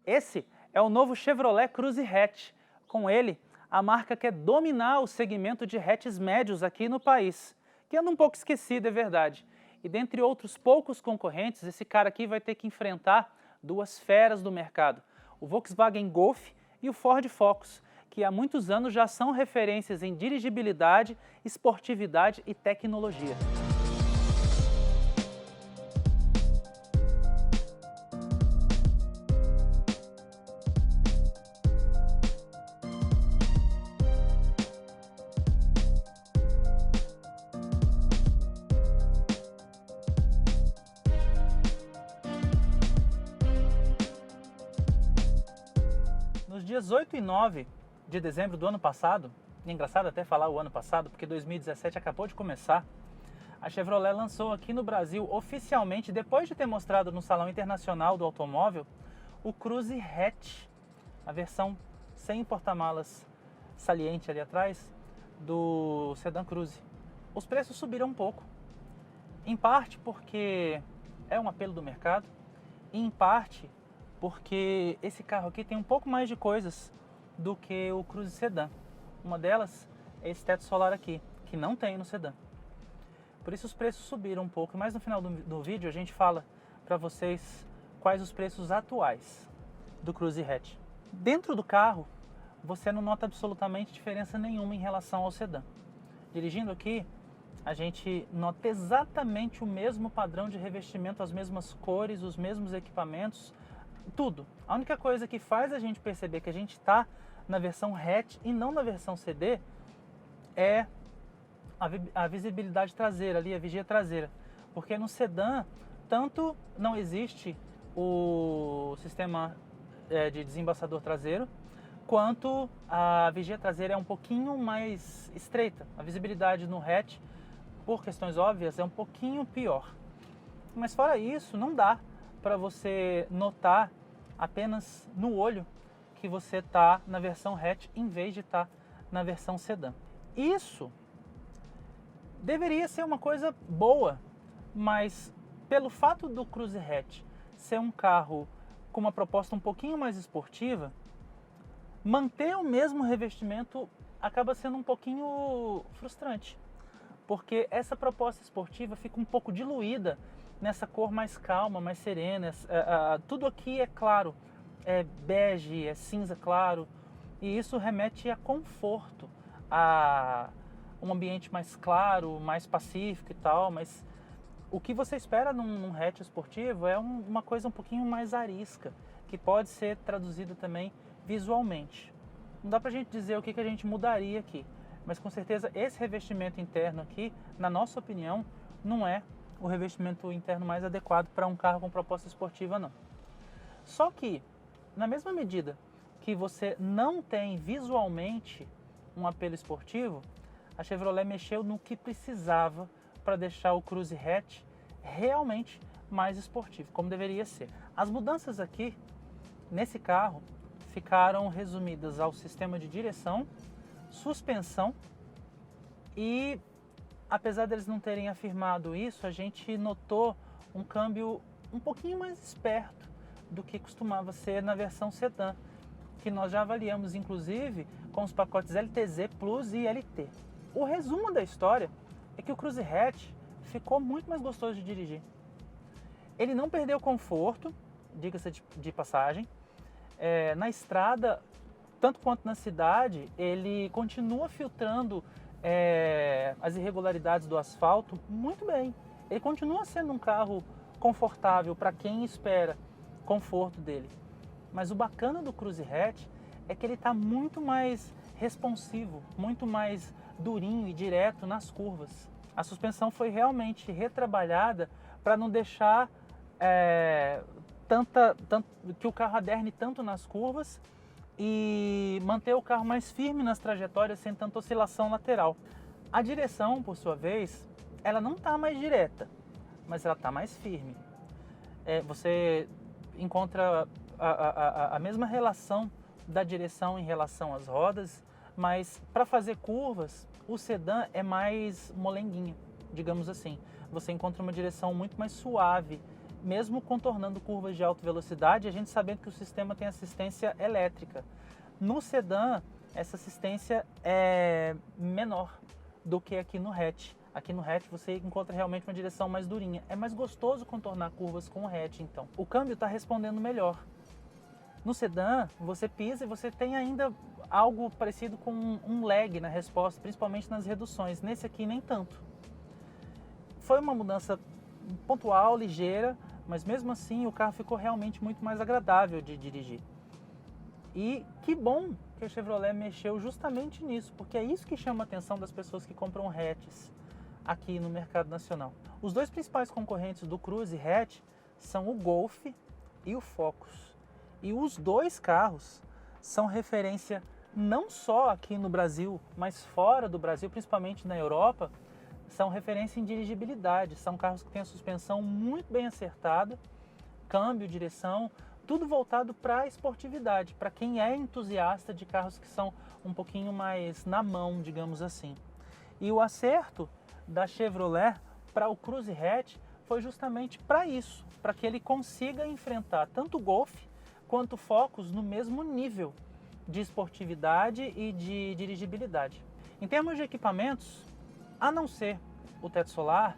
Esse é o novo Chevrolet Cruze Hatch. Com ele, a marca quer dominar o segmento de hatches médios aqui no país, que anda um pouco esquecido, é verdade. E dentre outros poucos concorrentes, esse cara aqui vai ter que enfrentar duas feras do mercado, o Volkswagen Golf e o Ford Focus, que há muitos anos já são referências em dirigibilidade, esportividade e tecnologia. Nos dias 8 e 9 de dezembro do ano passado, é engraçado até falar o ano passado, porque 2017 acabou de começar, a Chevrolet lançou aqui no Brasil oficialmente, depois de ter mostrado no Salão Internacional do Automóvel, o Cruze Hatch, a versão sem porta-malas saliente ali atrás do sedã Cruze. Os preços subiram um pouco, em parte porque é um apelo do mercado, e em parte porque esse carro aqui tem um pouco mais de coisas do que o Cruze Sedã. Uma delas é esse teto solar aqui, que não tem no sedã. Por isso os preços subiram um pouco, mas no final do vídeo a gente fala para vocês quais os preços atuais do Cruze Hatch. Dentro do carro, você não nota absolutamente diferença nenhuma em relação ao sedã. Dirigindo aqui, a gente nota exatamente o mesmo padrão de revestimento, as mesmas cores, os mesmos equipamentos, tudo. A única coisa que faz a gente perceber que a gente está na versão hatch e não na versão CD é a visibilidade traseira ali, a vigia traseira. Porque no sedã, tanto não existe o sistema de desembaçador traseiro, quanto a vigia traseira é um pouquinho mais estreita. A visibilidade no hatch, por questões óbvias, é um pouquinho pior. Mas fora isso, não dá para você notar apenas no olho que você está na versão hatch em vez de estar na versão sedã. Isso deveria ser uma coisa boa, mas pelo fato do Cruze Hatch ser um carro com uma proposta um pouquinho mais esportiva, manter o mesmo revestimento acaba sendo um pouquinho frustrante, porque essa proposta esportiva fica um pouco diluída nessa cor mais calma, mais serena. Tudo aqui é claro, é bege, é cinza claro, e isso remete a conforto, a um ambiente mais claro, mais pacífico e tal, mas o que você espera num hatch esportivo é uma coisa um pouquinho mais arisca, que pode ser traduzida também visualmente. Não dá pra gente dizer o que a gente mudaria aqui, mas com certeza esse revestimento interno aqui, na nossa opinião, não é o revestimento interno mais adequado para um carro com proposta esportiva, não. Só que, na mesma medida que você não tem visualmente um apelo esportivo, a Chevrolet mexeu no que precisava para deixar o Cruze Hatch realmente mais esportivo, como deveria ser. As mudanças aqui, nesse carro, ficaram resumidas ao sistema de direção, suspensão e, apesar deles não terem afirmado isso, a gente notou um câmbio um pouquinho mais esperto do que costumava ser na versão sedã, que nós já avaliamos inclusive com os pacotes LTZ Plus e LT. O resumo da história é que o Cruze Hatch ficou muito mais gostoso de dirigir. Ele não perdeu conforto, diga-se de passagem. Na estrada, tanto quanto na cidade, ele continua filtrando as irregularidades do asfalto muito bem. Ele continua sendo um carro confortável para quem espera conforto dele. Mas o bacana do Cruze Hatch é que ele está muito mais responsivo, muito mais durinho e direto nas curvas. A suspensão foi realmente retrabalhada para não deixar que o carro aderne tanto nas curvas e manter o carro mais firme nas trajetórias sem tanta oscilação lateral. A direção, por sua vez, ela não está mais direta, mas ela está mais firme. Você encontra a mesma relação da direção em relação às rodas, mas para fazer curvas, o sedã é mais molenguinho, digamos assim. Você encontra uma direção muito mais suave mesmo contornando curvas de alta velocidade, a gente sabendo que o sistema tem assistência elétrica. No sedã, essa assistência é menor do que aqui no hatch. Aqui no hatch você encontra realmente uma direção mais durinha. É mais gostoso contornar curvas com o hatch, então. O câmbio está respondendo melhor. No sedã, você pisa e você tem ainda algo parecido com um lag na resposta, principalmente nas reduções. Nesse aqui, nem tanto. Foi uma mudança pontual, ligeira, mas mesmo assim o carro ficou realmente muito mais agradável de dirigir. E que bom que a Chevrolet mexeu justamente nisso, porque é isso que chama a atenção das pessoas que compram hatches aqui no mercado nacional. Os dois principais concorrentes do Cruze hatch são o Golf e o Focus. E os dois carros são referência não só aqui no Brasil, mas fora do Brasil, principalmente na Europa, são referência em dirigibilidade. São carros que têm a suspensão muito bem acertada, câmbio, direção, tudo voltado para a esportividade, para quem é entusiasta de carros que são um pouquinho mais na mão, digamos assim. E o acerto da Chevrolet para o Cruze hatch foi justamente para isso, para que ele consiga enfrentar tanto o Golf quanto o Focus no mesmo nível de esportividade e de dirigibilidade. Em termos de equipamentos, a não ser o teto solar,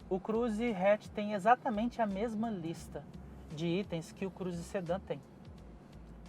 o Cruze hatch tem exatamente a mesma lista de itens que o Cruze sedã tem,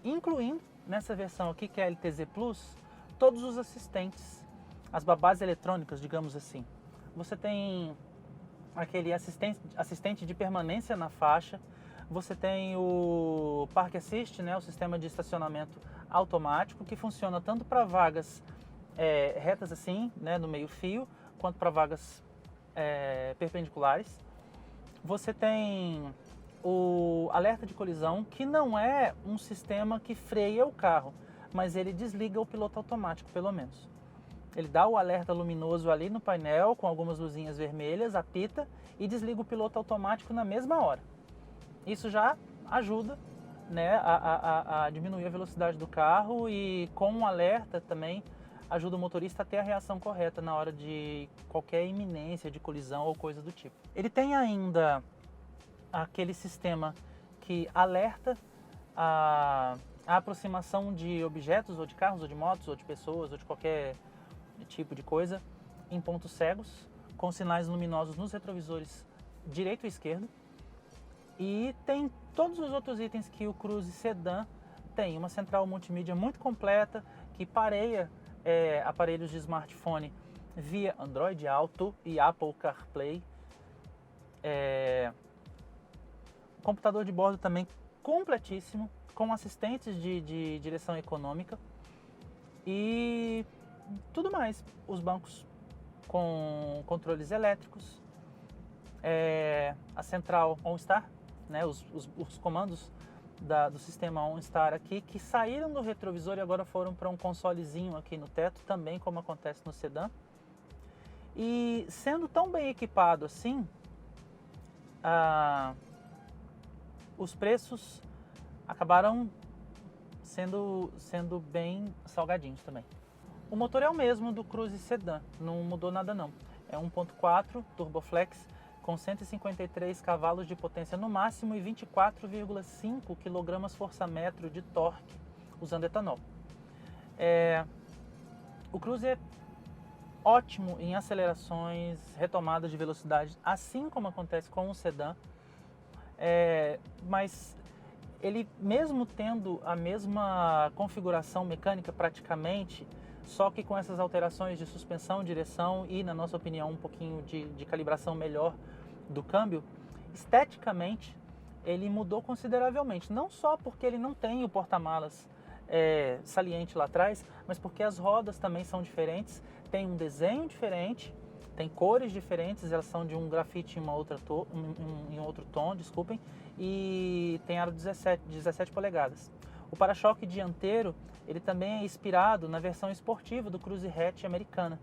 incluindo nessa versão aqui que é a LTZ Plus, todos os assistentes, as babás eletrônicas, digamos assim. Você tem aquele assistente de permanência na faixa, você tem o Park Assist, né, o sistema de estacionamento automático, que funciona tanto para vagas retas assim, né, no meio fio, quanto para vagas perpendiculares. Você tem o alerta de colisão, que não é um sistema que freia o carro, mas ele desliga o piloto automático, pelo menos. Ele dá o alerta luminoso ali no painel, com algumas luzinhas vermelhas, apita e desliga o piloto automático na mesma hora. Isso já ajuda, né, a diminuir a velocidade do carro e com um alerta também ajuda o motorista a ter a reação correta na hora de qualquer iminência de colisão ou coisa do tipo. Ele tem ainda aquele sistema que alerta a aproximação de objetos, ou de carros, ou de motos, ou de pessoas, ou de qualquer tipo de coisa, em pontos cegos, com sinais luminosos nos retrovisores direito e esquerdo. E tem todos os outros itens que o Cruze sedã tem. Uma central multimídia muito completa, que pareia aparelhos de smartphone via Android Auto e Apple CarPlay. Computador de bordo também completíssimo, com assistentes de direção econômica e tudo mais. Os bancos com controles elétricos, a central OnStar, né, os comandos do sistema OnStar aqui, que saíram do retrovisor e agora foram para um consolezinho aqui no teto, também como acontece no sedã. E sendo tão bem equipado assim, os preços acabaram sendo bem salgadinhos também. O motor é o mesmo do Cruze sedã, não mudou nada não. É 1.4 Turboflex com 153 cavalos de potência no máximo e 24,5 kgfm de torque usando etanol. O Cruze é ótimo em acelerações, retomadas de velocidade, assim como acontece com o sedã, mas ele, mesmo tendo a mesma configuração mecânica praticamente, só que com essas alterações de suspensão, direção e, na nossa opinião, um pouquinho de calibração melhor do câmbio, esteticamente ele mudou consideravelmente. Não só porque ele não tem o porta-malas saliente lá atrás, mas porque as rodas também são diferentes, tem um desenho diferente, tem cores diferentes, elas são de um grafite em outro tom, desculpem, e tem aro 17 polegadas. O para-choque dianteiro, ele também é inspirado na versão esportiva do Cruze hatch americana.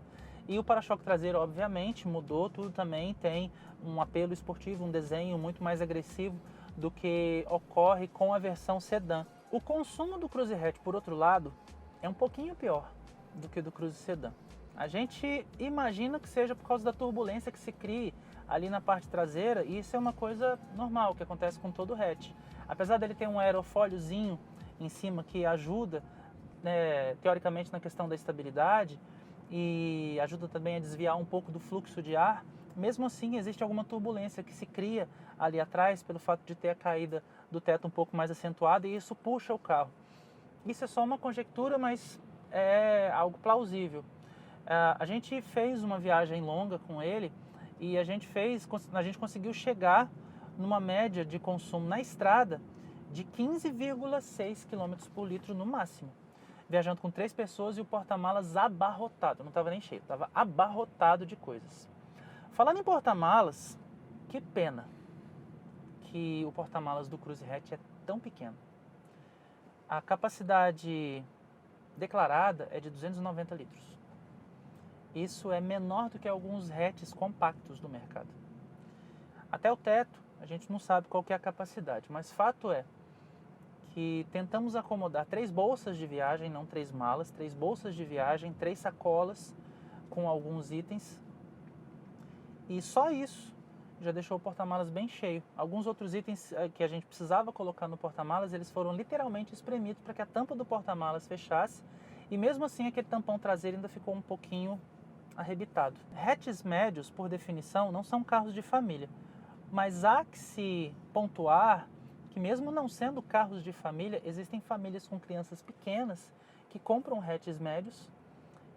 E o para-choque traseiro, obviamente, mudou tudo também, tem um apelo esportivo, um desenho muito mais agressivo do que ocorre com a versão sedã. O consumo do Cruze hatch, por outro lado, é um pouquinho pior do que o do Cruze sedã. A gente imagina que seja por causa da turbulência que se cria ali na parte traseira, e isso é uma coisa normal, que acontece com todo hatch. Apesar dele ter um aerofóliozinho em cima que ajuda, né, teoricamente na questão da estabilidade, e ajuda também a desviar um pouco do fluxo de ar, mesmo assim existe alguma turbulência que se cria ali atrás pelo fato de ter a caída do teto um pouco mais acentuada, e isso puxa o carro. Isso é só uma conjectura, mas é algo plausível. A gente fez uma viagem longa com ele e a gente conseguiu chegar numa média de consumo na estrada de 15,6 km por litro no máximo, viajando com 3 pessoas e o porta-malas abarrotado. Não estava nem cheio, estava abarrotado de coisas. Falando em porta-malas, que pena que o porta-malas do Cruze Hatch é tão pequeno. A capacidade declarada é de 290 litros. Isso é menor do que alguns hatches compactos do mercado. Até o teto, a gente não sabe qual que é a capacidade, mas fato é que tentamos acomodar 3 bolsas de viagem, não 3 malas, 3 bolsas de viagem, 3 sacolas com alguns itens, e só isso já deixou o porta-malas bem cheio. Alguns outros itens que a gente precisava colocar no porta-malas, eles foram literalmente espremidos para que a tampa do porta-malas fechasse, e mesmo assim aquele tampão traseiro ainda ficou um pouquinho arrebitado. Hatches médios, por definição, não são carros de família, mas há que se pontuar que mesmo não sendo carros de família, existem famílias com crianças pequenas que compram hatches médios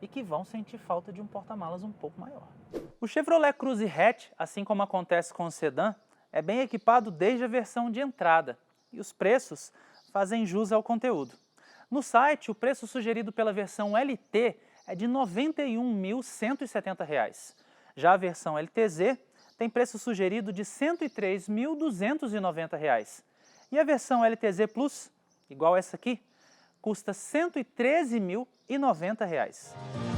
e que vão sentir falta de um porta-malas um pouco maior. O Chevrolet Cruze Hatch, assim como acontece com o sedã, é bem equipado desde a versão de entrada, e os preços fazem jus ao conteúdo. No site, o preço sugerido pela versão LT é de R$ 91.170. Já a versão LTZ tem preço sugerido de R$ 103.290. E a versão LTZ Plus, igual essa aqui, custa R$ 113.090.